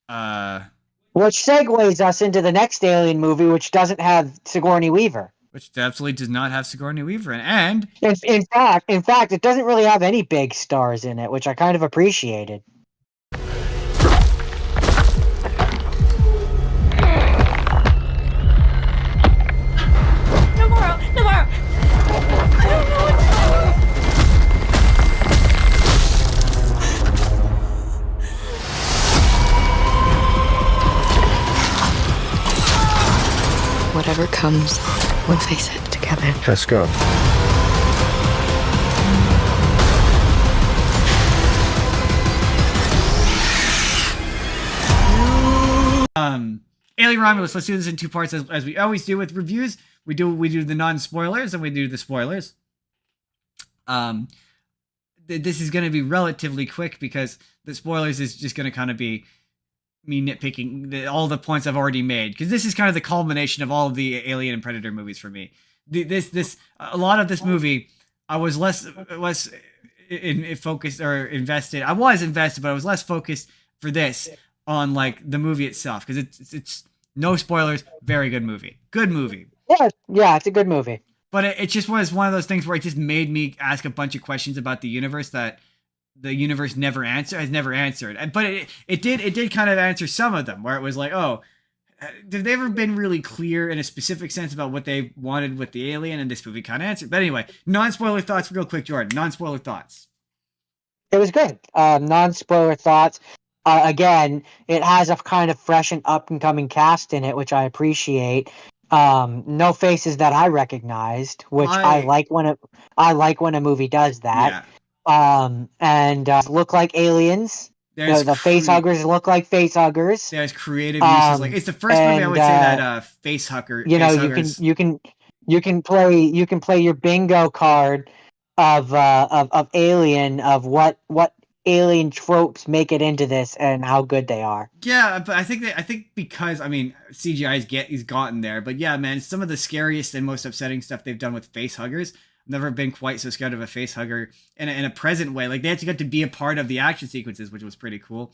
Uh, Which segues us into the next Alien movie, which doesn't have Sigourney Weaver. which absolutely does not have Sigourney Weaver in. And In fact, it doesn't really have any big stars in it, which I kind of appreciated. Tomorrow, tomorrow. I don't know what Whatever comes, we'll face it together. Let's go. Alien Romulus. Let's do this in two parts, as we always do with reviews. We do the non-spoilers and we do the spoilers. This is going to be relatively quick because the spoilers is just going to kind of be me nitpicking all the points I've already made, because this is kind of the culmination of all of the Alien and Predator movies for me. A lot of this movie, I was less in focused or invested. I was invested, but I was less focused for this on like the movie itself, because it's no spoilers, very good movie, Yeah, it's a good movie. But it just was one of those things where it just made me ask a bunch of questions about the universe that the universe has never answered. But it did kind of answer some of them, where it was like, oh, have they ever been really clear in a specific sense about what they wanted with the alien? And this movie kind of answered. But anyway, non-spoiler thoughts real quick, Jordan. Non-spoiler thoughts. It was good. Non-spoiler thoughts. Again, it has a kind of fresh and up-and-coming cast in it, which I appreciate. No faces that I recognized, which I like when a movie does that. Yeah. And look like aliens. The face huggers look like face huggers. There's creative uses. Like, it's the first movie I would say that face hugger. You can play your bingo card of Alien, of what alien tropes make it into this and how good they are. Yeah, but I think because, I mean, CGI's gotten there, but yeah, man, some of the scariest and most upsetting stuff they've done with face huggers. I've never been quite so scared of a face hugger in a present way. Like, they actually got to be a part of the action sequences, which was pretty cool.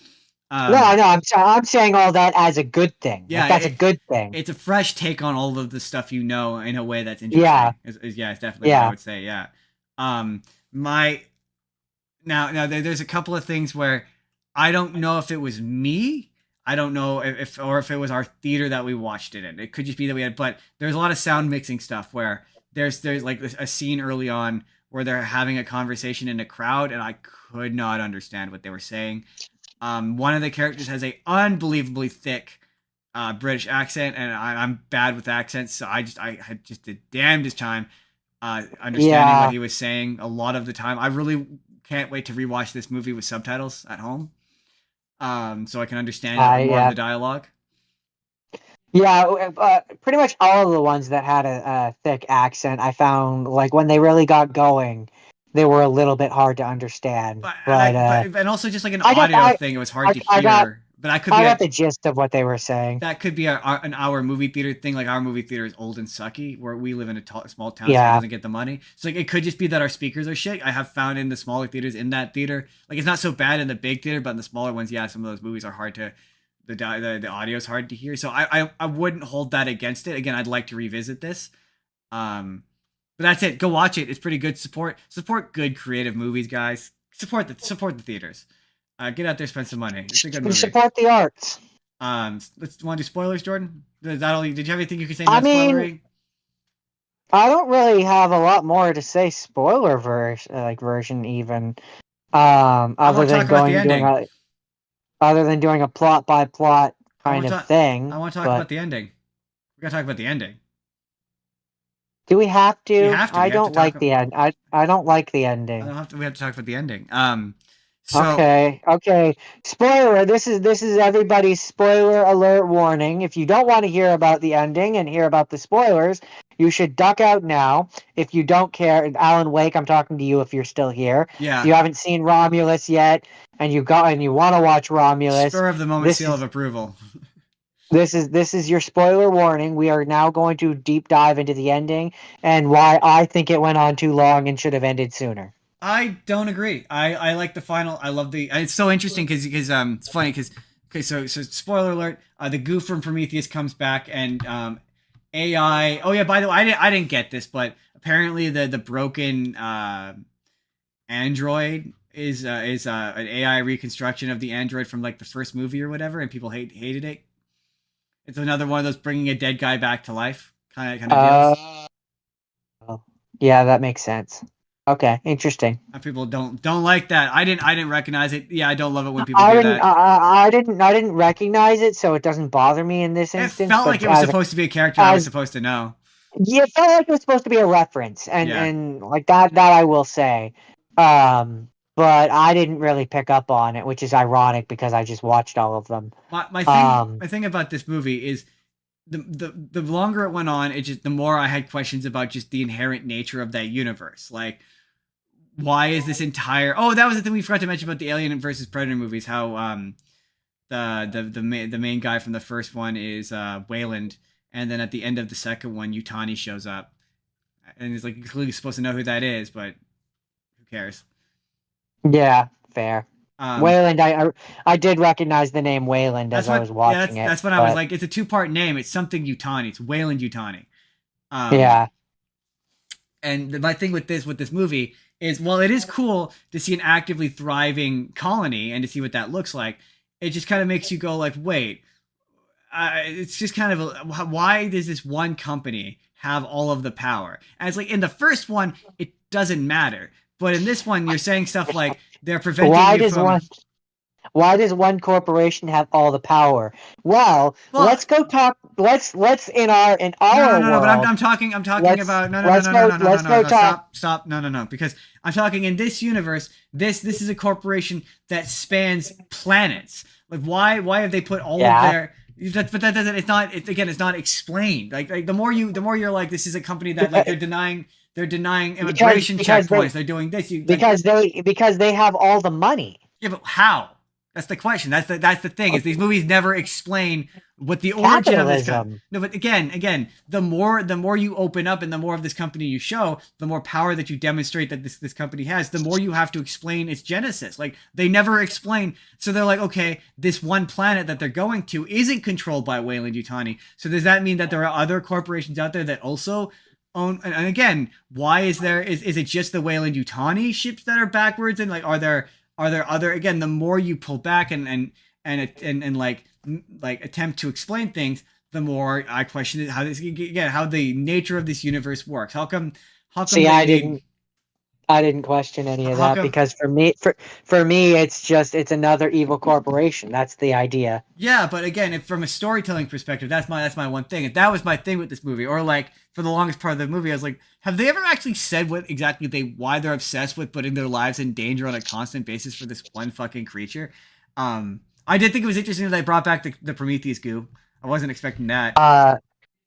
No, I'm saying all that as a good thing. Yeah, like, that's a good thing. It's a fresh take on all of the stuff you know in a way that's interesting. Yeah, it's definitely what I would say. Yeah. Now there's a couple of things where I don't know if it was me. I don't know if it was our theater that we watched it in. It could just be that we had, but there's a lot of sound mixing stuff where there's like a scene early on where they're having a conversation in a crowd, and I could not understand what they were saying. One of the characters has a unbelievably thick British accent, and I'm bad with accents, so I had just the damnedest time understanding what he was saying a lot of the time. I really can't wait to rewatch this movie with subtitles at home, so I can understand more of the dialogue. Yeah, pretty much all of the ones that had a thick accent, I found, like, when they really got going, they were a little bit hard to understand. And also just like an audio thing, it was hard to hear. But I got the gist of what they were saying. That could be an hour movie theater thing. Like, our movie theater is old and sucky, where we live in a small town, so it doesn't get the money. So like, it could just be that our speakers are shit. I have found in the smaller theaters in that theater, like, it's not so bad in the big theater, but in the smaller ones, yeah, some of those movies are hard to. The audio is hard to hear, so I wouldn't hold that against it. Again, I'd like to revisit this. But that's it. Go watch it. It's pretty good. Support good creative movies, guys. Support the theaters. Get out there, spend some money. It's a good movie. Support the arts. Let's want to do spoilers, Jordan. Is that all? Did you have anything you could say? Spoilery? I don't really have a lot more to say. Spoiler version even. Other than doing a plot by plot kind of thing. I want to talk about the ending. We gotta talk about the ending. Do we have to? We have to. I don't like the end. I don't like the ending. We have to talk about the ending. Okay. Spoiler. This is everybody's spoiler alert warning. If you don't want to hear about the ending and hear about the spoilers, you should duck out now. If you don't care, Alan Wake, I'm talking to you if you're still here. Yeah. If you haven't seen Romulus yet, and you want to watch Romulus, spur of the moment seal of approval. This is your spoiler warning. We are now going to deep dive into the ending and why I think it went on too long and should have ended sooner. I don't agree. I like the final. I love it's so interesting because it's funny because Okay, so spoiler alert: the goo from Prometheus comes back, and AI. Oh yeah, by the way, I didn't get this, but apparently the broken android is an AI reconstruction of the android from like the first movie or whatever, and people hated it. It's another one of those bringing a dead guy back to life kind of deals. Yeah, that makes sense. Okay, interesting. And people don't like that. I didn't recognize it. Yeah, I don't love it when people I do didn't. that. I didn't recognize it, so it doesn't bother me in this It instance. felt like But it was supposed to be a character I was as supposed to know. yeah, it felt like it was supposed to be a reference, Yeah. and like that I will say. Um, but I didn't really pick up on it, which is ironic because I just watched all of them. My thing Um, my thing about this movie is the longer it went on, it just the more I had questions about just the inherent nature of that universe. Like, why is this entire? Oh, that was the thing we forgot to mention about the Alien versus Predator movies. How the main guy from the first one is Wayland, and then at the end of the second one, Utani shows up, and he's like clearly supposed to know who that is, but who cares? yeah, fair. Um, Wayland, I did recognize the name Wayland that's as I what was yeah watching it, that's when I was but like, it's a two-part name. It's something Utani. It's Wayland Utani. Um, yeah, and my thing with this movie is, well, it is cool to see an actively thriving colony and to see what that looks like. It just kind of makes you go like, wait, it's just kind of why does this one company have all of the power? And it's like in the first one, it doesn't matter, but in this one, you're saying stuff like they're preventing why you does from. one why does one corporation have all the power? Well, Well, let's go talk. Let's in no, our no, no. But world. I'm talking about no, no, no, Let's no, no, go. no, no, no, Let's no, go no. talk. Stop. No, no, no. Because I'm talking in this universe. This is a corporation that spans planets. Like, why have they put all of Yeah, their? But that doesn't. It's not. It's again. It's not explained. Like the more you're like, this is a company that like they're denying immigration because checkpoints. They're doing this. You like. because they have all the money. Yeah, but how? That's the question. That's the thing. Is these movies never explain what the origin of this. Capitalism. No, but again, the more you open up and the more of this company you show, the more power that you demonstrate that this company has, the more you have to explain its genesis. Like, they never explain. So they're like, okay, this one planet that they're going to isn't controlled by Wayland Yutani. So does that mean that there are other corporations out there that also own? And again, why is it just the Wayland Yutani ships that are backwards? And like, are there other? Again, the more you pull back and like attempt to explain things, the more I question how the nature of this universe works. How come See, they need? I didn't question any of How that come? because for me, it's another evil corporation. That's the idea. Yeah, but again, if from a storytelling perspective, that's my one thing. If that was my thing with this movie, or like for the longest part of the movie, I was like, have they ever actually said what exactly why they're obsessed with putting their lives in danger on a constant basis for this one fucking creature? I did think it was interesting that they brought back the Prometheus goo. I wasn't expecting that.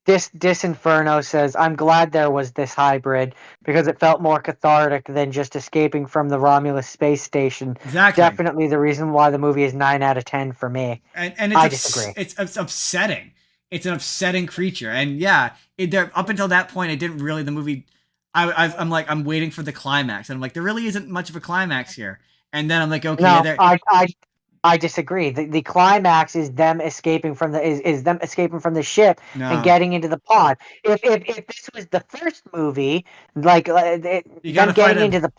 This Inferno says, I'm glad there was this hybrid because it felt more cathartic than just escaping from the Romulus space station. Exactly. Definitely the reason why the movie is 9 out of 10 for me. And I disagree. it's upsetting. It's an upsetting creature, and yeah, there up until that point, it didn't really the movie. I'm like, I'm waiting for the climax, and I'm like, there really isn't much of a climax here. And then I'm like, okay, yeah, No, there. I disagree. The climax is them escaping from is them escaping from the ship and No, getting into the pod. If this was the first movie, like you them gotta fight getting him. into the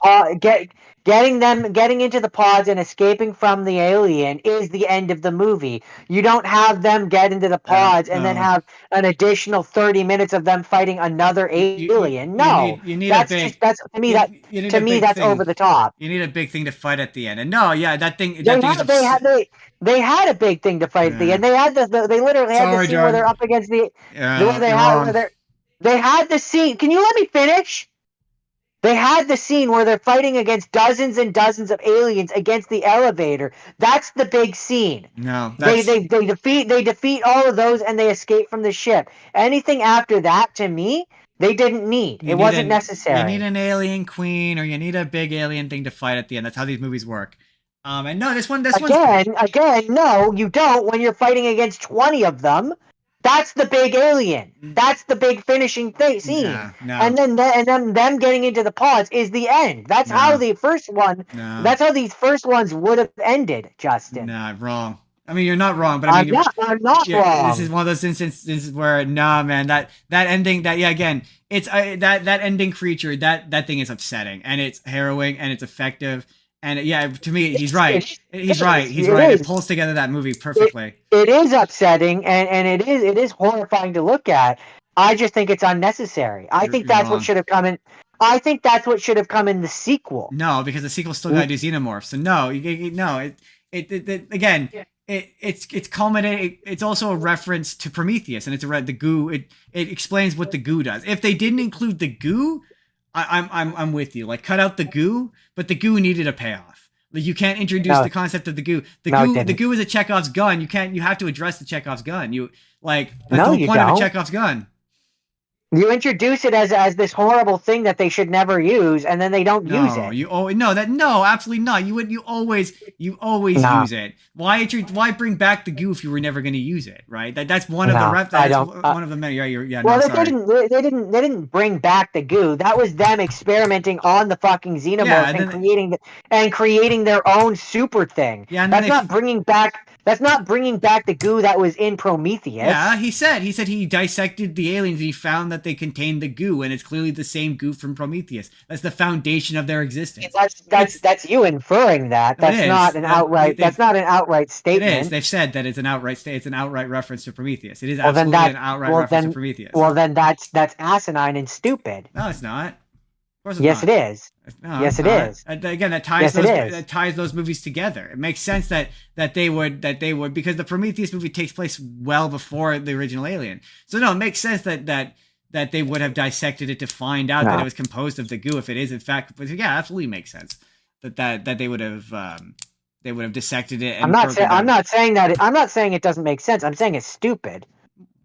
getting into the pods and escaping from the alien is the end of the movie. You don't have them get into the pods and then No, have an additional 30 minutes of them fighting another alien. No, you need a big that's you need to a me big that's thing. over the top. You need a big thing to fight at the end. And no, yeah, that They thing is had they had they had a big thing to fight at the yeah. end. They had they literally had the Sorry, scene where they're Jordan. up against where Yeah, you're wrong. they had the scene. Can you let me finish? They had the scene where they're fighting against dozens and dozens of aliens against the elevator. That's the big scene. No, They that's they they defeat all of those and they escape from the ship. Anything after that to me, they didn't need. you It need wasn't an you need necessary. an alien queen, or you need a big alien thing to fight at the end. That's how these movies work. And no, this one's Again, no, you don't when you're fighting against 20 of them. That's the big alien. That's the big finishing scene. no, no, And then them getting into the pods is the end. no, That's no, how these first ones would have ended, Justin. no, wrong. I mean, you're not wrong, but I mean, I'm not wrong. This is one of those instances where, nah, man, that ending, again, it's that ending creature, that thing is upsetting, and it's harrowing, and it's effective, and to me, he's right. He's right. It pulls together that movie perfectly. It is upsetting, and it is horrifying to look at. I just think it's unnecessary. I think that's what should have come in. I think that's what should have come in the sequel. No, because the sequel still got to do xenomorphs. So no, again. It's culminating. It's also a reference to Prometheus, and it's the goo. It explains what the goo does. If they didn't include the goo, I'm with you. Like, cut out the goo, but the goo needed a payoff. Like, you can't introduce the concept of the goo. The goo is a Chekhov's gun. You have to address the Chekhov's gun. That's the whole point of a Chekhov's gun. You introduce it as this horrible thing that they should never use, and then they don't use it. No, absolutely not. You always use it. Why bring back the goo if you were never going to use it, right? That's one of the one of the many. They didn't bring back the goo. That was them experimenting on the fucking xenomorphs and creating their own super thing. Yeah, that's not bringing back. That's not bringing back the goo that was in Prometheus. Yeah, he said he dissected the aliens and he found that they contained the goo, and it's clearly the same goo from Prometheus. That's the foundation of their existence. That's you inferring that. That's not an outright. That's not an outright statement. It is. They've said that it's an outright. It's an outright reference to Prometheus. It is absolutely an outright reference to Prometheus. Well, then that's asinine and stupid. No, it's not. Of course, yes, it is. No, yes, it is. Again, that ties those movies together. It makes sense that they would because the Prometheus movie takes place well before the original Alien. So no, it makes sense that they would have dissected it to find out that it was composed of the goo if it is in fact. But yeah, absolutely makes sense that they would have dissected it. And I'm not saying it doesn't make sense. I'm saying it's stupid.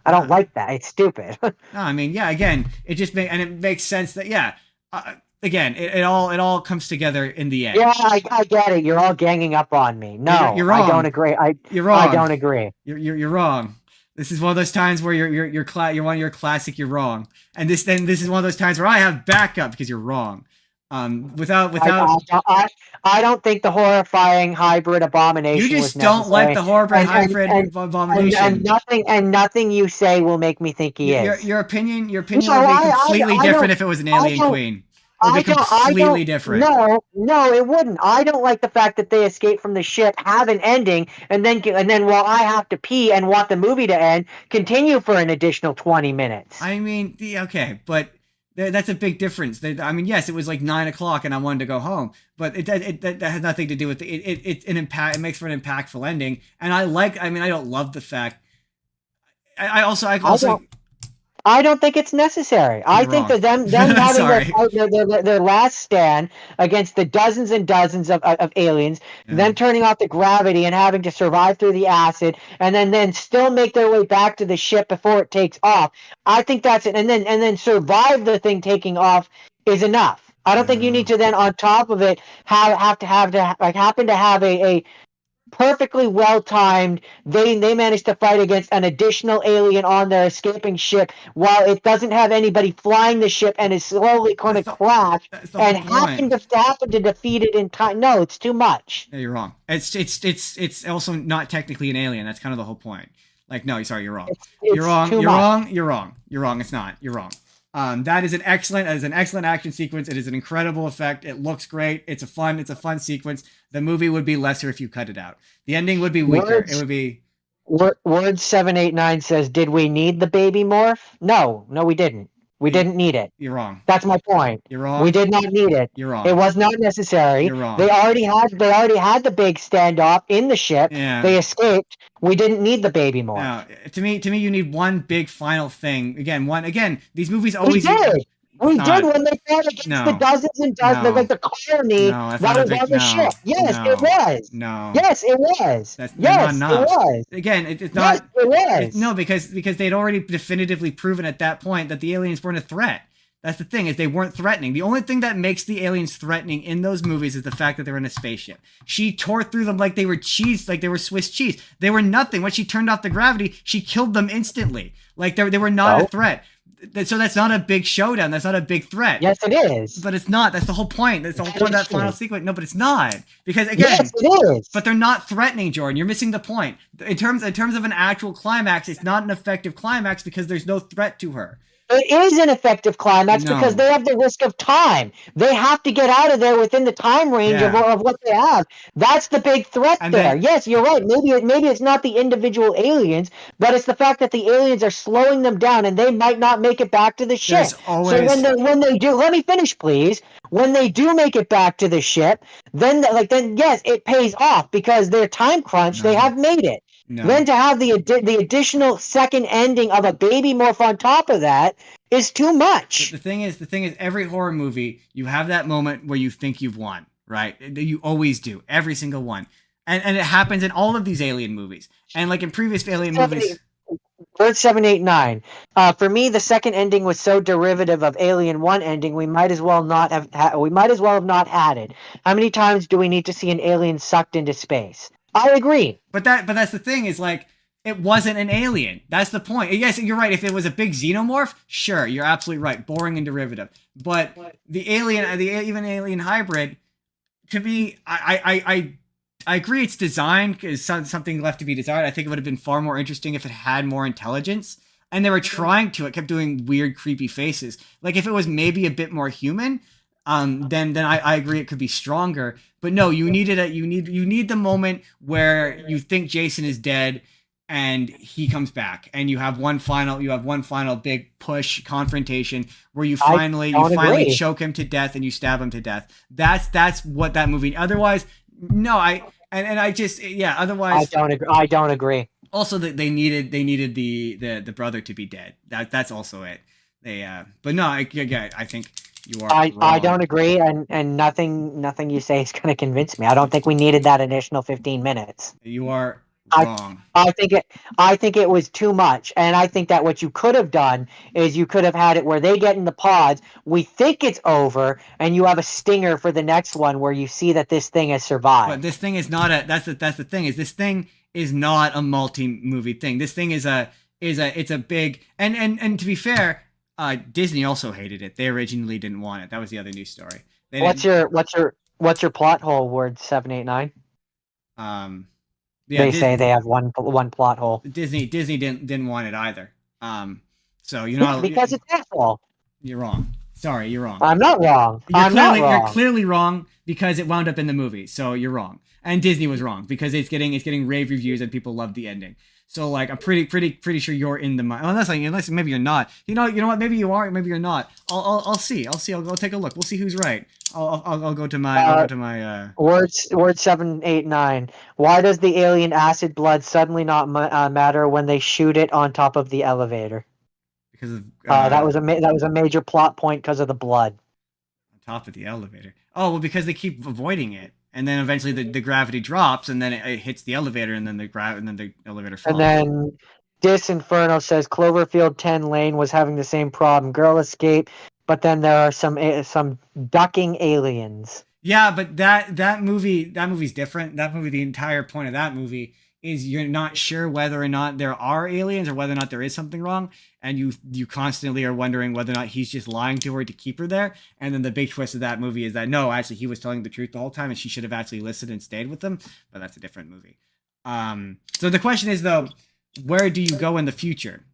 I don't like that. It's stupid. No, I mean, yeah. Again, it makes sense that again, it all comes together in the end. Yeah, I get it. You're all ganging up on me. No, you're wrong. I don't agree. You're wrong. I don't agree. You're wrong. This is one of those times where you're one of your classic. You're wrong, and this is one of those times where I have backup because you're wrong. Without. I don't think the horrifying hybrid abomination. You just don't like the horrifying hybrid abomination. And nothing you say will make me think he is. Your opinion would be completely different if it was an alien queen. It would be completely different. No, it wouldn't. I don't like the fact that they escape from the ship, have an ending, and then while I have to pee and want the movie to end, continue for an additional 20 minutes. I mean, okay, but that's a big difference. I mean, yes, it was like 9:00 and I wanted to go home, but that has nothing to do with it makes for an impactful ending. And I don't love the fact. I don't think it's necessary. I think that them having their last stand against the dozens and dozens of aliens, them turning off the gravity and having to survive through the acid, and then still make their way back to the ship before it takes off. I think that's it. And then survive the thing taking off is enough. I don't think you need to then on top of it happen to have a perfectly well timed. They managed to fight against an additional alien on their escaping ship while it doesn't have anybody flying the ship and is slowly going to crash and happen to defeat it in time. No, it's too much. Yeah, you're wrong. It's also not technically an alien. That's kind of the whole point. Like, no, sorry, you're wrong. You're wrong. It's not. You're wrong. That is an excellent action sequence. It is an incredible effect. It looks great. It's a fun sequence. The movie would be lesser if you cut it out. The ending would be weaker. It would be. Word 789 says, "Did we need the baby morph? No, we didn't. We didn't need it." You're wrong. That's my point. You're wrong. We did not need it. You're wrong. It was not necessary. You're wrong. They already had the big standoff in the ship. Yeah. They escaped. We didn't need the baby morph. Now, to me, you need one big final thing. Again, these movies always. We did when they fought against the dozens and dozens, like the colony that was on the ship. Yes, it was. No. Yes, it was. It was. Again, it's not. Yes, it was. No, because they'd already definitively proven at that point that the aliens weren't a threat. That's the thing, is they weren't threatening. The only thing that makes the aliens threatening in those movies is the fact that they're in a spaceship. She tore through them like they were cheese, like they were Swiss cheese. They were nothing. When she turned off the gravity, she killed them instantly. Like they were not a threat. So that's not a big showdown. That's not a big threat. Yes, it is. But it's not. That's the whole point. That's the whole point of that final sequence. No, but it's not. Because again, Yes, it is. but they're not threatening, Jordan. You're missing the point. In terms of an actual climax, it's not an effective climax because there's no threat to her. It is an effective climax No. because they have the risk of time. They have to get out of there within the time range of what they have. That's the big threat And there. then- Yes, you're right. Maybe it's not the individual aliens, but it's the fact that the aliens are slowing them down and they might not make it back to the ship. There's always- So when they do, let me finish, please. When they do make it back to the ship, then yes, it pays off because their time crunch. They have made it. No. Then to have the additional second ending of a baby morph on top of that is too much. The thing is, every horror movie, you have that moment where you think you've won, right? You always do, every single one, and it happens in all of these Alien movies, and like in previous Alien movies. Bird 789. For me, the second ending was so derivative of Alien 1 ending. We might as well not have. We might as well have not had it. How many times do we need to see an alien sucked into space? I agree. But that's the thing is like it wasn't an alien. That's the point. Yes, you're right. If it was a big xenomorph, sure, you're absolutely right. Boring and derivative. But the alien, even alien hybrid, to me, I agree. Its design is something left to be desired. I think it would have been far more interesting if it had more intelligence. And they were trying to. It kept doing weird, creepy faces. Like if it was maybe a bit more human. Then I agree it could be stronger. But no, you need the moment where you think Jason is dead and he comes back and you have one final big push confrontation where you finally choke him to death and you stab him to death. That's what that movie. Otherwise, no, otherwise I don't agree. Also that they needed the brother to be dead. That's also it. But no, I think you are wrong. I don't agree, and nothing you say is going to convince me. I don't think we needed that additional 15 minutes. You are wrong. I think it was too much, and I think that what you could have done is you could have had it where they get in the pods, we think it's over, and you have a stinger for the next one where you see that this thing has survived. But this thing is not that's the thing is this thing is not a multi-movie thing. This thing is a big and to be fair, Disney also hated it. They originally didn't want it. That was the other news story. What's your plot hole? Word 789. Yeah, say they have one plot hole. Disney didn't want it either. So you know because it's their fault. You're wrong. Sorry, you're wrong. I'm not wrong. You're clearly wrong because it wound up in the movie. So you're wrong. And Disney was wrong because it's getting rave reviews and people love the ending. So like I'm pretty sure you're in the unless maybe you're not. You know what? Maybe you are. Maybe you're not. I'll see. I'll go take a look. We'll see who's right. I'll go to my word 789. Why does the alien acid blood suddenly not matter when they shoot it on top of the elevator? Because of that was a major plot point because of the blood on top of the elevator. Oh well, because they keep avoiding it. And then eventually the gravity drops, and then it hits the elevator, and then the elevator falls. And then Dis Inferno says Cloverfield 10 Lane was having the same problem. Girl escape, but then there are some ducking aliens. Yeah, but that movie's different. That movie, the entire point of that movie is you're not sure whether or not there are aliens or whether or not there is something wrong, and you constantly are wondering whether or not he's just lying to her to keep her there. And then the big twist of that movie is that no, actually he was telling the truth the whole time, and she should have actually listened and stayed with him. But that's a different movie. So the question is though, where do you go in the future?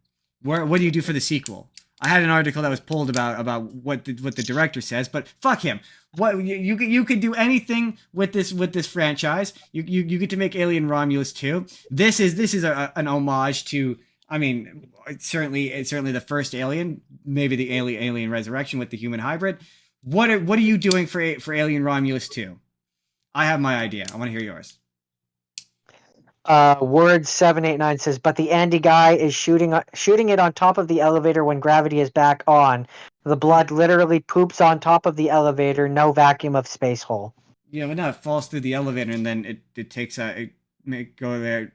What do you do for the sequel? I had an article that was pulled about what the director says, but fuck him. What you could do anything with this franchise. You get to make Alien Romulus 2. This is an homage to. I mean, it's certainly the first Alien, maybe the Alien Resurrection with the human hybrid. What are you doing for Alien Romulus 2? I have my idea. I want to hear yours. Word 789 says, but the Andy guy is shooting it on top of the elevator when gravity is back on. The blood literally poops on top of the elevator. No vacuum of space hole. Yeah, but no, it falls through the elevator and then it takes go there.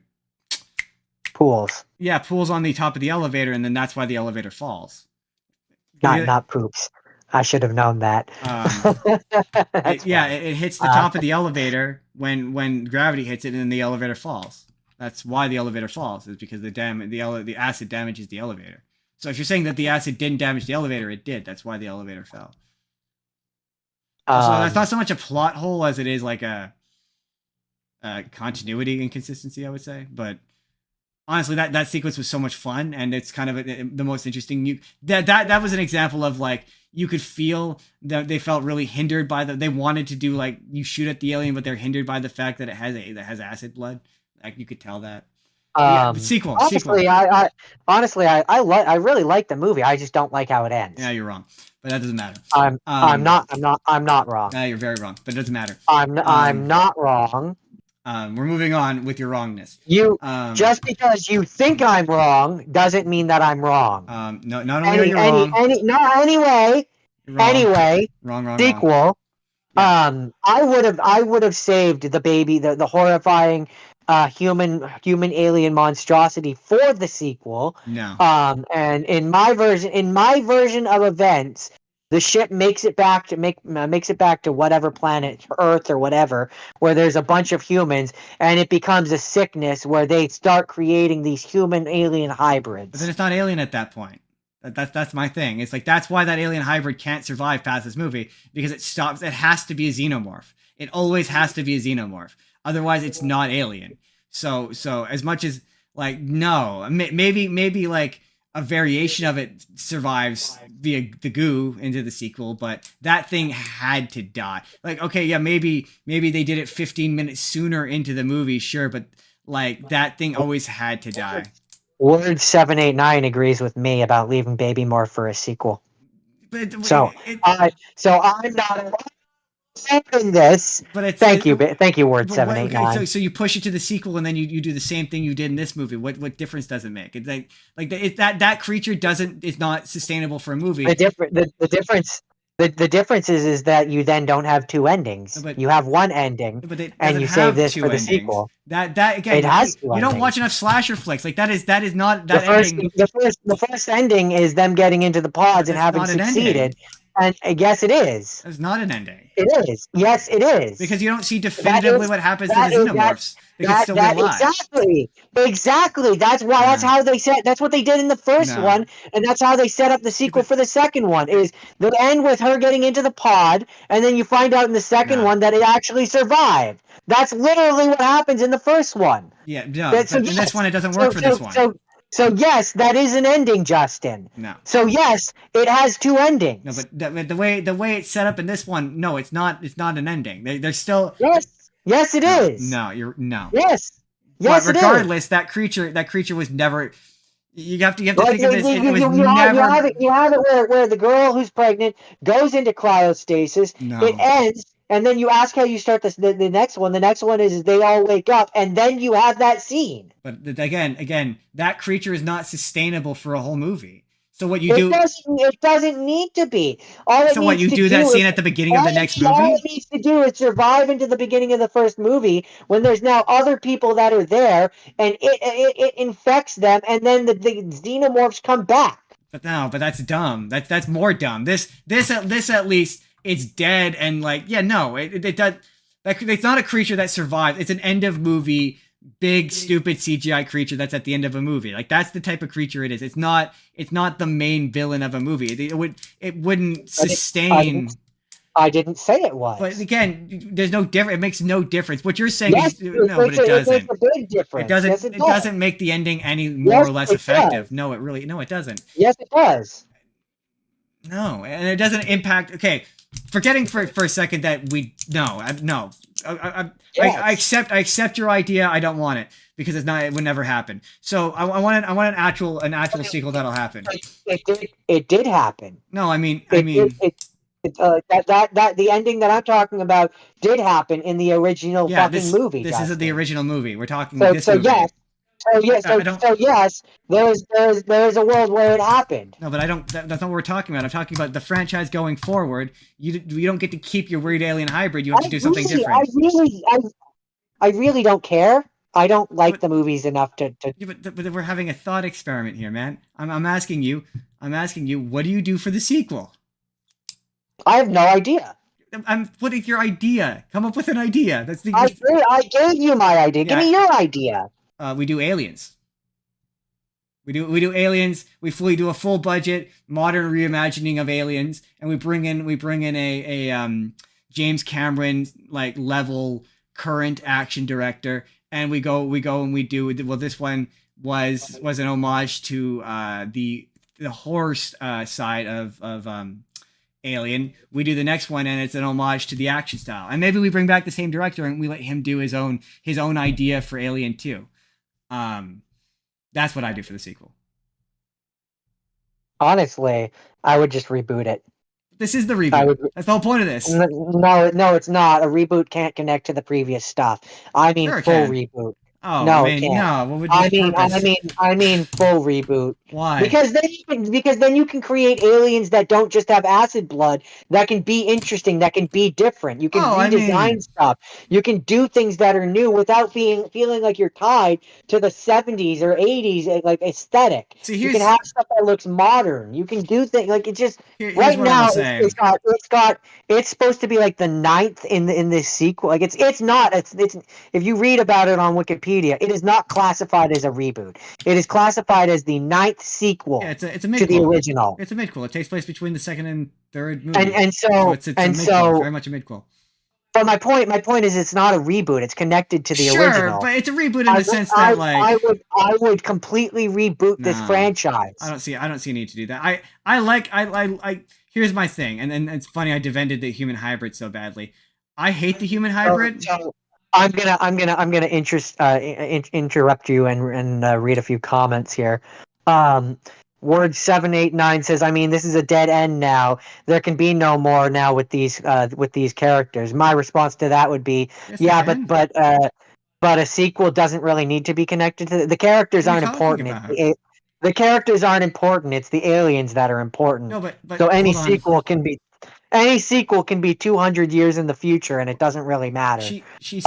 Pools. Yeah, pools on the top of the elevator, and then that's why the elevator falls. Not poops. I should have known that. It hits the top of the elevator when gravity hits it, and then the elevator falls. That's why the elevator falls, is because the acid damages the elevator. So if you're saying that the acid didn't damage the elevator, it did. That's why the elevator fell. So that's not so much a plot hole as it is like a continuity inconsistency, I would say. But honestly, that sequence was so much fun, and it's kind of the most interesting. That was an example of like you could feel that they felt really hindered by they wanted to do like you shoot at the alien, but they're hindered by the fact that it has acid blood. Like you could tell that. Sequel. Honestly, I really like the movie. I just don't like how it ends. Yeah, you're wrong, but that doesn't matter. I'm not wrong. Yeah, you're very wrong, but it doesn't matter. I'm not wrong. We're moving on with your wrongness. Just because you think I'm wrong doesn't mean that I'm wrong. No, not only are you wrong. Anyway, wrong. Sequel. Yeah. I would have saved the baby, the horrifying human alien monstrosity for the sequel. No. And in my version of events, the ship makes it back to whatever planet, Earth or whatever, where there's a bunch of humans, and it becomes a sickness where they start creating these human alien hybrids. But then it's not alien at that point. That's my thing. It's like that's why that alien hybrid can't survive past this movie, because it has to be a xenomorph. It always has to be a xenomorph. Otherwise, it's not alien. So as much as like no, maybe like a variation of it survives via the goo into the sequel, but that thing had to die. Like okay, yeah, maybe they did it 15 minutes sooner into the movie, sure, but like that thing always had to die. Word 789 agrees with me about leaving Baby Morph for a sequel. I'm not in this. But thank you, Word 789. Okay, so you push it to the sequel, and then you do the same thing you did in this movie. What difference does it make? It's that creature is not sustainable for a movie. The difference is that you then don't have two endings. You have one ending, and you save this for the sequel. That again, it has two you endings. Don't watch enough slasher flicks. Like that is not that ending. The first ending is them getting into the pods and having succeeded. And yes, it is. It's not an ending. It is. Yes, it is. Because you don't see definitively what happens to the xenomorphs. They can still be alive. Exactly. That's why. That's how they set. That's what they did in the first one, and that's how they set up the sequel for the second one. Is they end with her getting into the pod, and then you find out in the second one that it actually survived. That's literally what happens in the first one. Yeah, no. In this one, it doesn't work for this one. So yes, that is an ending, Justin. No. So yes, it has two endings. No, but the way it's set up in this one, no, it's not. It's not an ending. They're still. Yes, it is. No, you're no. Yes, but regardless, that creature was never. You have to think of this. It was never. You have it where the girl who's pregnant goes into cryostasis. No. It ends. And then you ask how you start the next one. The next one is they all wake up, and then you have that scene. But again, that creature is not sustainable for a whole movie. So what you do? It doesn't need to be. That scene at the beginning of the next movie? All it needs to do is survive into the beginning of the first movie when there's now other people that are there, and it infects them, and then the xenomorphs come back. But that's dumb. That's more dumb. This at least. It's dead and it does. It's not a creature that survives. It's an end of movie, big stupid CGI creature that's at the end of a movie. Like that's the type of creature it is. It's not the main villain of a movie. It wouldn't sustain. I didn't say it was. But again, there's no difference. It makes no difference. What you're saying is no, but it doesn't. It makes a big difference. It doesn't make the ending any more or less effective. No, it doesn't. Yes, it does. No, and it doesn't impact. Okay. Forgetting for a second that I accept your idea. I don't want it because it would never happen. So I want an actual sequel that'll happen. It did happen. No, I mean that the ending that I'm talking about did happen in the original movie. This isn't the original movie. We're talking movie. Yes, there's a world where it happened. No, but that's not what we're talking about. I'm talking about the franchise going forward. You don't get to keep your weird alien hybrid. You have to do something different. I really don't care. I don't like the movies enough to. Yeah, but we're having a thought experiment here, man. I'm asking you. What do you do for the sequel? I have no idea. What is your idea? Come up with an idea. I gave you my idea. Yeah. Give me your idea. We do aliens. We do Aliens. We do a full budget modern reimagining of Aliens, and we bring in a James Cameron like level current action director, and we go and we do well. This one was an homage to the horror side of Alien. We do the next one, and it's an homage to the action style. And maybe we bring back the same director and we let him do his own idea for Alien 2. That's what I do for the sequel. Honestly, I would just reboot it. This is the reboot. That's the whole point of this. No, it's not. A reboot can't connect to the previous stuff. I mean, Sure it full can. reboot. Oh, No, I it mean, can't. no. What would you I mean, full reboot. Why? Because then you can create aliens that don't just have acid blood, that can be interesting, that can be different. You can redesign stuff. You can do things that are new without feeling like you're tied to the 70s or 80s like aesthetic. See, you can have stuff that looks modern. You can do things like it just right now. It's supposed to be like the ninth in this sequel. Like it's not. It's if you read about it on Wikipedia, it is not classified as a reboot. It is classified as the ninth sequel it's a midquel. to the original. It's a midquel. It takes place between the second and third movie. So it's very much a midquel. But my point is, it's not a reboot. It's connected to the original. Sure, but it's a reboot in the sense that I would completely reboot this franchise. I don't see a need to do that. I here's my thing, and it's funny I defended the human hybrid so badly. I hate the human hybrid. So I'm gonna interrupt you and read a few comments here. Word 789 says, I mean, this is a dead end now. There can be no more now with these characters. My response to that would be, yes, but a sequel doesn't really need to be connected to the characters. Aren't important. The characters aren't important. It's the aliens that are important. No, but so any sequel can be 200 years in the future, and it doesn't really matter. She's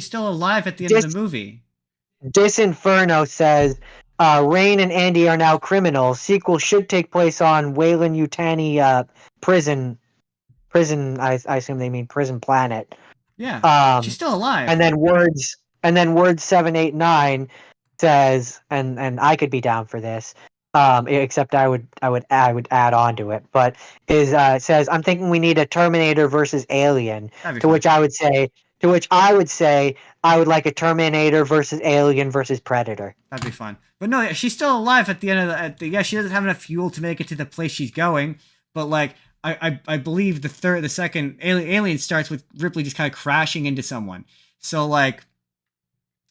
still alive at the end of the movie. Disinferno says, Rain and Andy are now criminals. Sequel should take place on Weyland Yutani prison. I assume they mean prison planet. Yeah, she's still alive. And then words 789 says, and I could be down for this. Except I would add on to it, but says I'm thinking we need a Terminator versus Alien. To which I would say I would like a Terminator versus Alien versus Predator. That'd be fun. But no, she's still alive at the end of the. Yeah, she doesn't have enough fuel to make it to the place she's going. But like I believe the second Alien starts with Ripley just kind of crashing into someone. So like.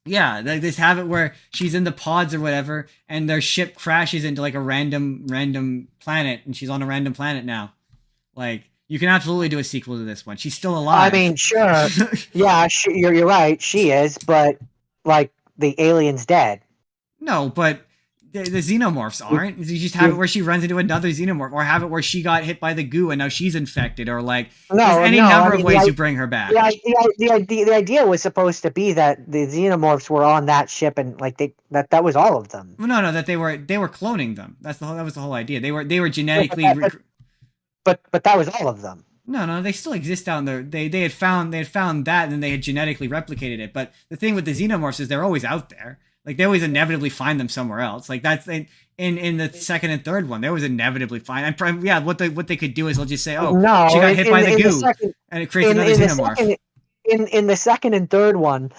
Yeah, they just have it where she's in the pods or whatever, and their ship crashes into like a random planet, and she's on a random planet now. Like, you can absolutely do a sequel to this one. She's still alive. I mean, sure. Yeah, you're right. She is, but like the alien's dead. No, but the xenomorphs aren't. You just have it where she runs into another xenomorph, or have it where she got hit by the goo and now she's infected, or like there's any number of ways you bring her back. The idea was supposed to be that the xenomorphs were on that ship, and like that was all of them. No, that they were cloning them. That was the whole idea. They were genetically. But that was all of them. No, they still exist down there. They had found that, and then they had genetically replicated it. But the thing with the xenomorphs is they're always out there. Like, they always inevitably find them somewhere else. Like, that's in the second and third one. They always inevitably find. And what they could do is they'll just say, "Oh, no, she got hit by the goo," and it creates another xenomorph. In the second and third one,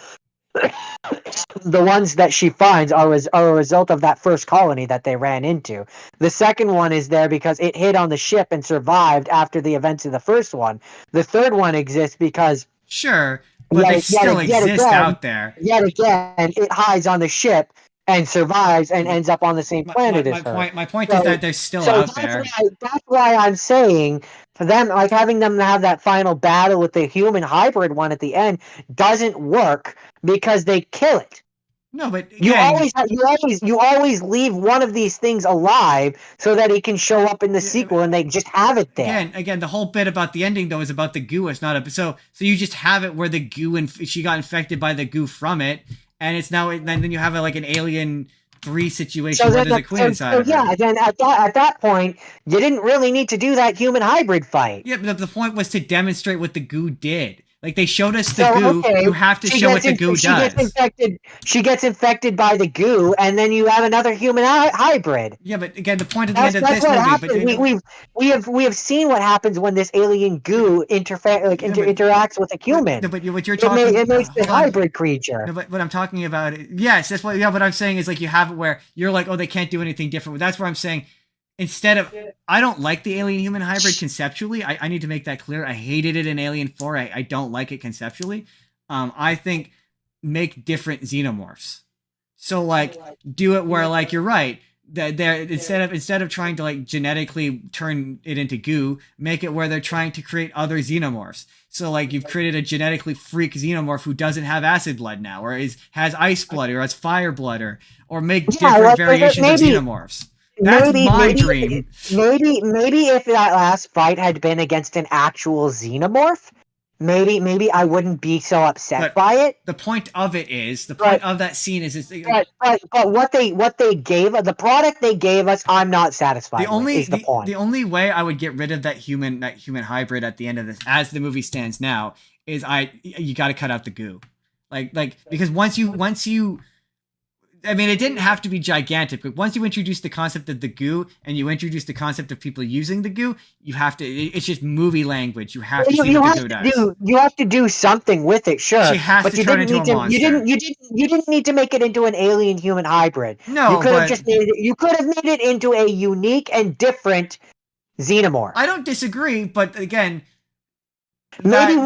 the ones that she finds are a result of that first colony that they ran into. The second one is there because it hit on the ship and survived after the events of the first one. The third one exists because sure. But they still exist out there. Yet again, it hides on the ship and survives and ends up on the same planet as her. My point is that they're still out there. That's why I'm saying for them, like having them have that final battle with the human hybrid one at the end doesn't work because they kill it. No, but again, you always leave one of these things alive so that it can show up in the sequel, and they just have it there. Again, the whole bit about the ending though is about the goo. It's not so you just have it where the goo and she got infected by the goo from it, and it's now and then you have like an Alien 3 situation where there's a queen inside of her. Yeah, then at that point, you didn't really need to do that human hybrid fight. Yeah, but the point was to demonstrate what the goo did. Like they showed us the So, goo. okay, You have to show what the goo she does. gets infected. She gets infected by the goo, and then you have another human hybrid. Yeah, but again, the point at the That's, end of that's this what movie. happens. We have seen what happens when this alien goo interacts with a human. But what you're talking, It makes the hold on. hybrid creature. No, but what I'm talking about, yes, that's what. Yeah, what I'm saying is like you have it where you're like, oh, they can't do anything different. That's where I'm saying, instead of, I don't like the alien human hybrid conceptually. I need to make that clear. I hated it in Alien 4. I don't like it conceptually. I think make different xenomorphs. So like do it where like you're right. That they're instead of trying to like genetically turn it into goo, make it where they're trying to create other xenomorphs. So like you've created a genetically freak xenomorph who doesn't have acid blood now, or has ice blood, or has fire blood, or make different variations of xenomorphs. That's my dream. Maybe if that last fight had been against an actual xenomorph, maybe I wouldn't be so upset by it. The point of it is point of that scene is but what they gave, the product they gave us, I'm not satisfied with. Is the point. The only way I would get rid of that human hybrid at the end of this, as the movie stands now, is you got to cut out the goo, like because once you. I mean, it didn't have to be gigantic, but once you introduce the concept of the goo and you introduce the concept of people using the goo, you have to. It's just movie language. You have to see what the goo does. You have to do something with it, sure. She has to turn into a monster. You didn't need to make it into an alien human hybrid. No, you could have you could have made it into a unique and different xenomorph. I don't disagree, but again, maybe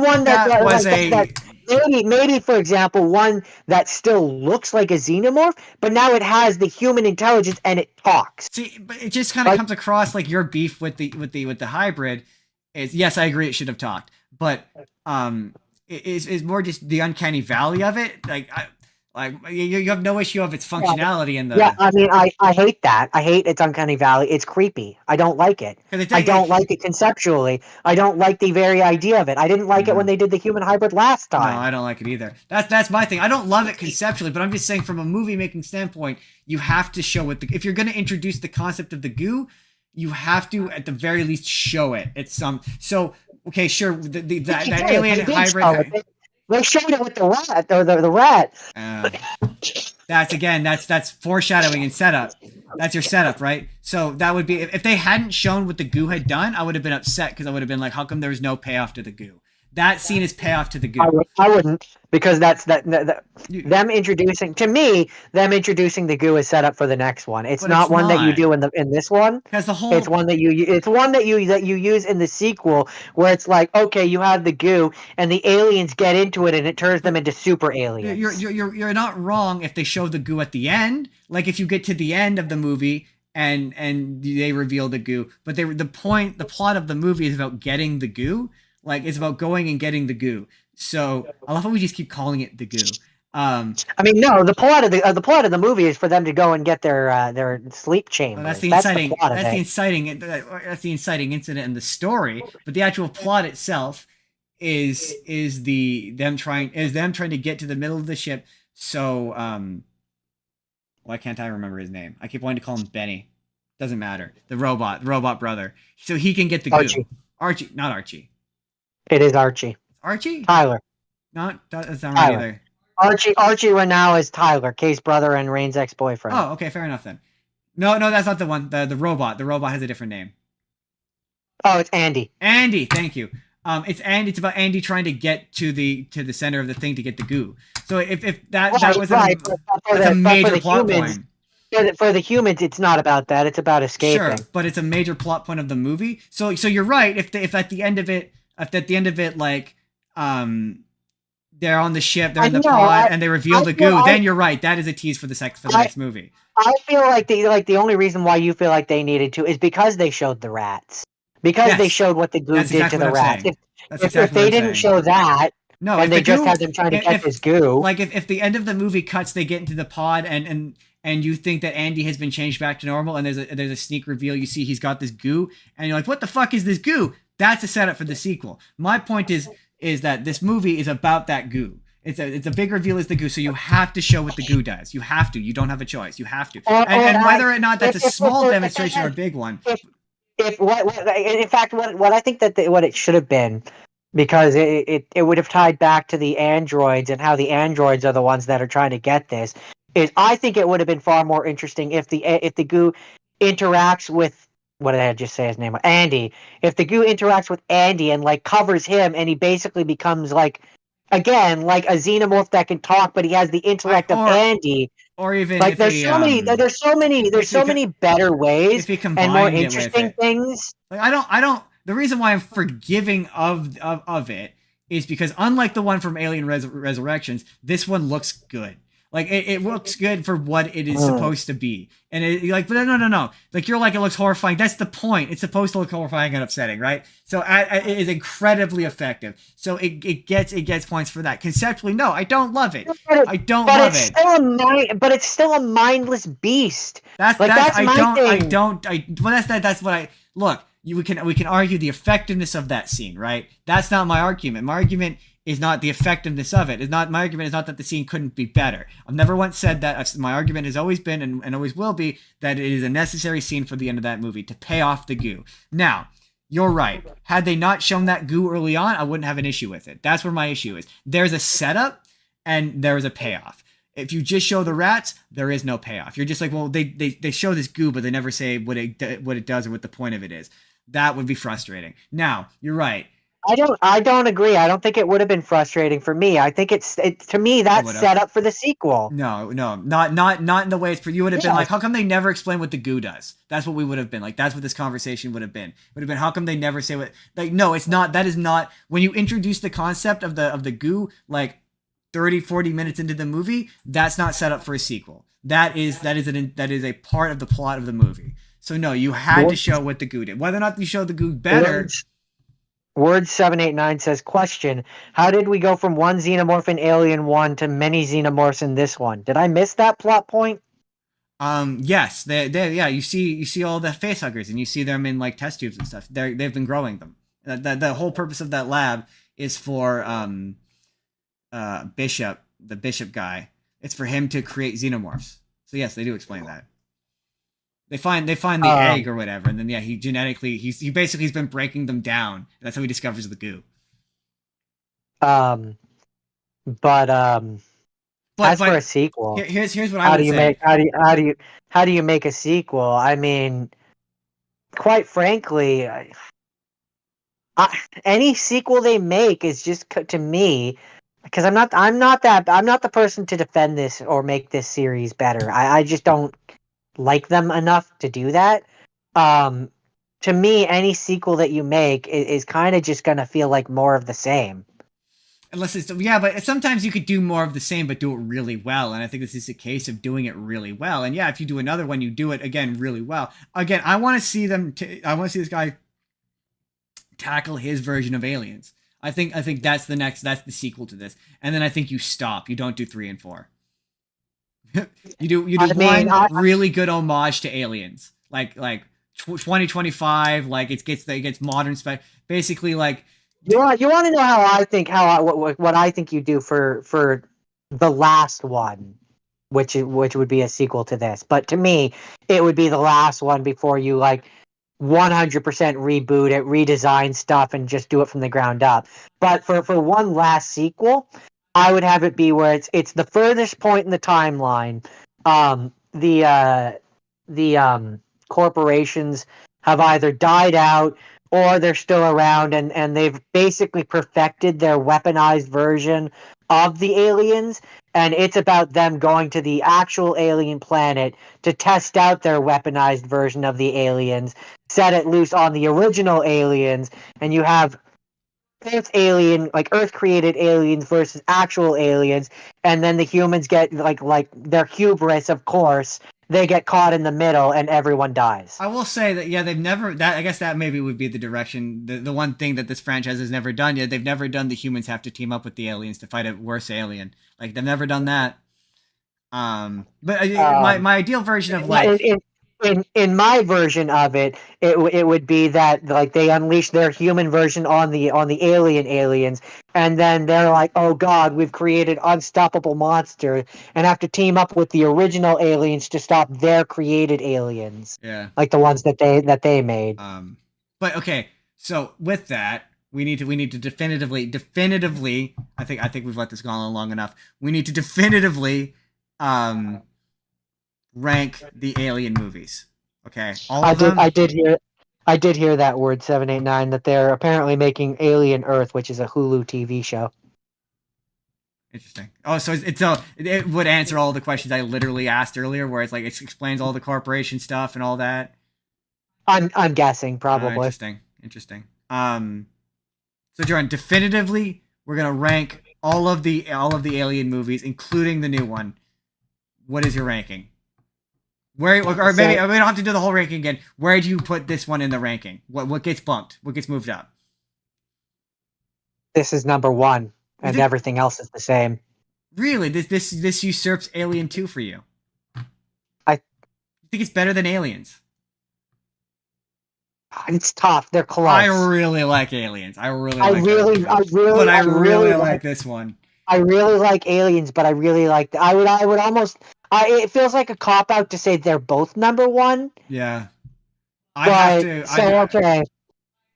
for example, one that still looks like a xenomorph, but now it has the human intelligence and it talks. See, but it just kind of comes across like your beef with the hybrid is, yes, I agree it should have talked, but it is more just the uncanny valley of it. Like you have no issue of its functionality in the. Yeah, I mean, I hate that. I hate its uncanny valley. It's creepy. I don't like it. I don't like it conceptually. I don't like the very idea of it. I didn't like it when they did the human hybrid last time. No, I don't like it either. That's my thing. I don't love it conceptually, but I'm just saying from a movie making standpoint, you have to show it. If you're going to introduce the concept of the goo, you have to at the very least show it. It's so okay, sure. That alien hybrid. They showed it with the rat, or the rat. That's foreshadowing and setup. That's your setup, right? So that would be if they hadn't shown what the goo had done, I would have been upset because I would have been like, how come there was no payoff to the goo? That scene is payoff to the goo. I wouldn't, because that's them introducing the goo is set up for the next one. It's not one that you do in this one. Because it's one that you use in the sequel, where it's like, okay, you have the goo and the aliens get into it and it turns them into super aliens. You're not wrong if they show the goo at the end. Like if you get to the end of the movie and they reveal the goo, but the plot of the movie is about getting the goo. Like it's about going and getting the goo. So I love how we just keep calling it the goo. I mean, no. The plot of the movie is for them to go and get their sleep chamber. That's the inciting incident in the story. But the actual plot itself is them trying to get to the middle of the ship. So why can't I remember his name? I keep wanting to call him Benny. Doesn't matter. The robot brother. So he can get the goo. Archie, not Archie. It is Archie. Archie? Tyler. That's not right either. Archie Renau is Tyler, Kay's brother and Rain's ex-boyfriend. Oh, okay, fair enough then. No, that's not the one. The robot. The robot has a different name. Oh, it's Andy. Andy, thank you. It's Andy. It's about Andy trying to get to the center of the thing to get the goo. So if that was a major plot point. For the humans, it's not about that. It's about escaping. Sure, but it's a major plot point of the movie. So you're right. If at the end of it, like, they're on the ship, they're in the pod, and they reveal the goo, then you're right. That is a tease for the next movie. I feel like the only reason why you feel like they needed to is because they showed the rats. Because they showed what the goo did to the rats. If they didn't show that, and they just had them trying to get this goo. Like if the end of the movie cuts, they get into the pod and you think that Andy has been changed back to normal, and there's a sneak reveal. You see he's got this goo, and you're like, what the fuck is this goo? That's a setup for the sequel. My point is that this movie is about that goo. It's a big reveal as the goo, so you have to show what the goo does. You have to. You don't have a choice. You have to. And whether or not that's a small demonstration or a big one. In fact, what I think that what it should have been because it would have tied back to the androids and how the androids are the ones that are trying to get this. I think it would have been far more interesting if the goo interacts with, what did I just say his name? Andy. If the goo interacts with Andy and like covers him, and he basically becomes like, again, like a xenomorph that can talk, but he has the intellect of Andy. or even Like if he there's so many better ways if he and more combined it with interesting it. things. Like I don't. The reason why I'm forgiving of it is because unlike the one from Alien Resurrections, this one looks good. Like it looks good for what it is supposed to be, and but no. Like you're like, it looks horrifying. That's the point. It's supposed to look horrifying and upsetting, right? So it is incredibly effective. So it gets points for that. Conceptually, no, I don't love it. I don't love it. But it's still a mindless beast. That's my thing. That's what I look. We can argue the effectiveness of that scene, right? That's not my argument. My argument is not the effectiveness of it. My argument is not that the scene couldn't be better. I've never once said that. My argument has always been and always will be that it is a necessary scene for the end of that movie to pay off the goo. Now, you're right. Had they not shown that goo early on, I wouldn't have an issue with it. That's where my issue is. There's a setup and there is a payoff. If you just show the rats, there is no payoff. You're just like, well, they show this goo, but they never say what it does or what the point of it is. That would be frustrating. Now, you're right. I don't agree. I don't think it would have been frustrating for me. I think to me that's set up for the sequel. No, not in the way it's. You would have been like, how come they never explain what the goo does? That's what we would have been like. That's what this conversation would have been. Would have been, how come they never say what? Like, no, it's not. That is not. When you introduce the concept of the goo, like 30, 40 minutes into the movie, that's not set up for a sequel. That is a part of the plot of the movie. So no, you had to show what the goo did. Whether or not you show the goo better. Word 789 says, question, how did we go from one xenomorph in Alien 1 to many xenomorphs in this one? Did I miss that plot point? Yes, yeah, you see all the facehuggers and you see them in like test tubes and stuff. They've been growing them. The whole purpose of that lab is for Bishop, the Bishop guy. It's for him to create xenomorphs. So yes, they do explain that. They find the egg or whatever, and then he genetically he's been breaking them down. That's how he discovers the goo. But as for a sequel, here's what I would say. How do you make a sequel? I mean, quite frankly, any sequel they make is just, to me, because I'm not the person to defend this or make this series better. I just don't like them enough to do that. To me, any sequel that you make is kind of just gonna feel like more of the same. Unless it's but sometimes you could do more of the same but do it really well, and I think this is a case of doing it really well. And if you do another one, you do it again really well. Again, I want to see I want to see this guy tackle his version of Aliens. I think that's the sequel to this, and then I think you stop. You don't do 3 and 4. you do really good homage to Aliens, like 2025, like it gets modern spec. Basically, like you want to know what I think you do for the last one, which would be a sequel to this. But to me, it would be the last one before you 100% reboot it, redesign stuff, and just do it from the ground up. But for one last sequel, I would have it be where it's the furthest point in the timeline. The corporations have either died out or they're still around, and they've basically perfected their weaponized version of the aliens, and it's about them going to the actual alien planet to test out their weaponized version of the aliens, set it loose on the original aliens, and you have Earth created aliens versus actual aliens, and then the humans get like their hubris, of course. They get caught in the middle and everyone dies. I will say that they've never I guess that maybe would be the direction. The one thing that this franchise has never done yet, they've never done the humans have to team up with the aliens to fight a worse alien. Like, they've never done that. But my ideal version of in my version of it would be that they unleash their human version on the alien aliens, and then they're like, oh god, we've created unstoppable monster, and have to team up with the original aliens to stop their created aliens. Yeah, like the ones that they made. But okay, so with that, We need to definitively. I think we've let this go on long enough. We need to definitively rank the Alien movies. Okay, all of them. I did hear that word 789 that they're apparently making Alien Earth, which is a Hulu TV show. Interesting. Oh, so it would answer all the questions I literally asked earlier, where it's like it explains all the corporation stuff and all that. I'm guessing probably. Interesting. So Jordan, definitively, we're gonna rank all of the Alien movies, including the new one. What is your ranking? Where, or maybe we don't have to do the whole ranking again. Where do you put this one in the ranking? What gets bumped? What gets moved up? This is number 1, and everything else is the same. Really, this usurps Alien 2 for you? I think it's better than Aliens. It's tough. They're close. I really like Aliens. I really like this one. I really like Aliens, but I really like. I would almost. It feels like a cop out to say they're both number 1. Yeah. Okay.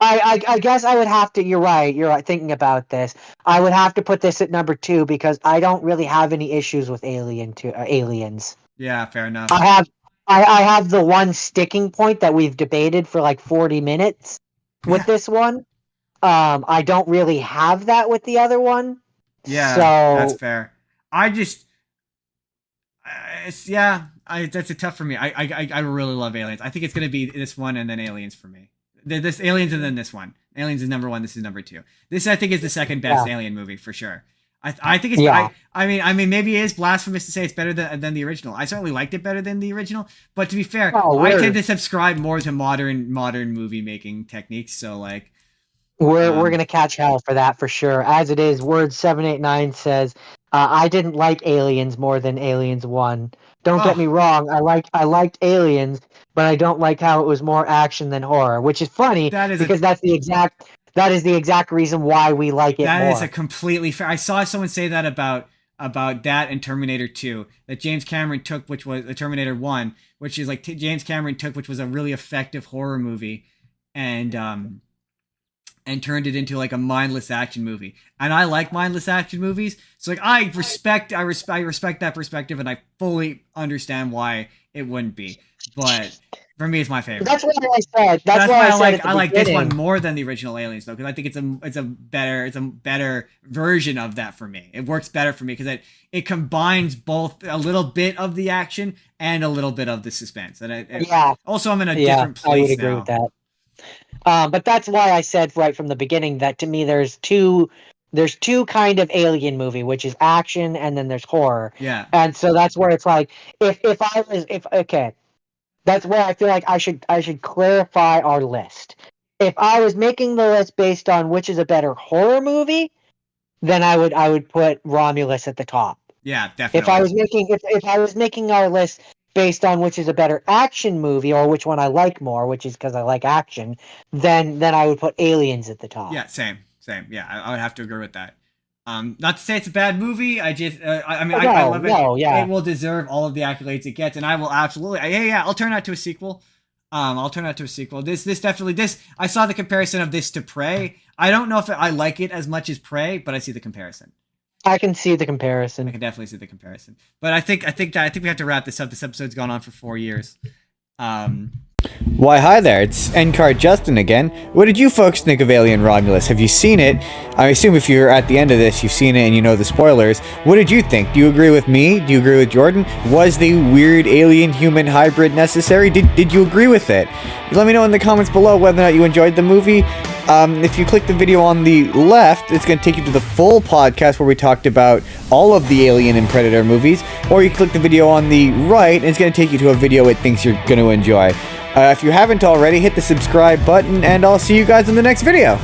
I guess I would have to. You're right. Thinking about this, I would have to put this at number 2 because I don't really have any issues with Aliens. Yeah, fair enough. I have the one sticking point that we've debated for like 40 minutes with this one. I don't really have that with the other one. Yeah, so that's fair. That's a tough for me. I really love Aliens. I think it's gonna be this one and then Aliens for me. This Aliens and then this one. Aliens is number 1. This is number 2. This I think is the second best Alien movie for sure. I think it's. Yeah. I mean, maybe it is blasphemous to say it's better than the original. I certainly liked it better than the original. But to be fair, I tend to subscribe more to modern movie making techniques. So like, we're gonna catch hell for that for sure. As it is, word 789 says, I didn't like Aliens more than Aliens 1. Don't get me wrong. I liked Aliens, but I don't like how it was more action than horror, which is funny because that is the exact reason why we like it more. That is a completely fair. I saw someone say that about that and Terminator 2, that James Cameron took, which was Terminator 1, which is like James Cameron took, which was a really effective horror movie, and turned it into like a mindless action movie. And I like mindless action movies, so like I respect that perspective, and I fully understand why it wouldn't be. But for me, it's my favorite. That's what I said. That's why I like this one more than the original Aliens, though, because I think it's a better version of that for me. It works better for me because it combines both a little bit of the action and a little bit of the suspense. And also, I'm in a different place now. I would agree with that. But that's why I said right from the beginning that to me there's two kind of Alien movie, which is action and then there's horror. Yeah. And so that's where it's like that's where I feel like I should clarify our list. If I was making the list based on which is a better horror movie, then I would put Romulus at the top. Yeah, definitely. If I was making our list based on which is a better action movie or which one I like more, which is because I like action, then I would put Aliens at the top. Yeah, same. Yeah, I would have to agree with that. Not to say it's a bad movie. I love it. It will deserve all of the accolades it gets, and I will absolutely. I'll turn that to a sequel. This definitely. I saw the comparison of this to Prey. I don't know if I like it as much as Prey, but I see the comparison. I can see the comparison. I can definitely see the comparison. But I think we have to wrap this up. This episode's gone on for 4 years. Why, hi there, it's NCard Justin again. What did you folks think of Alien Romulus? Have you seen it? I assume if you're at the end of this, you've seen it and you know the spoilers. What did you think? Do you agree with me? Do you agree with Jordan? Was the weird alien-human hybrid necessary? Did you agree with it? Let me know in the comments below whether or not you enjoyed the movie. If you click the video on the left, it's going to take you to the full podcast where we talked about all of the Alien and Predator movies. Or you click the video on the right, and it's going to take you to a video it thinks you're going to enjoy. If you haven't already, hit the subscribe button, and I'll see you guys in the next video.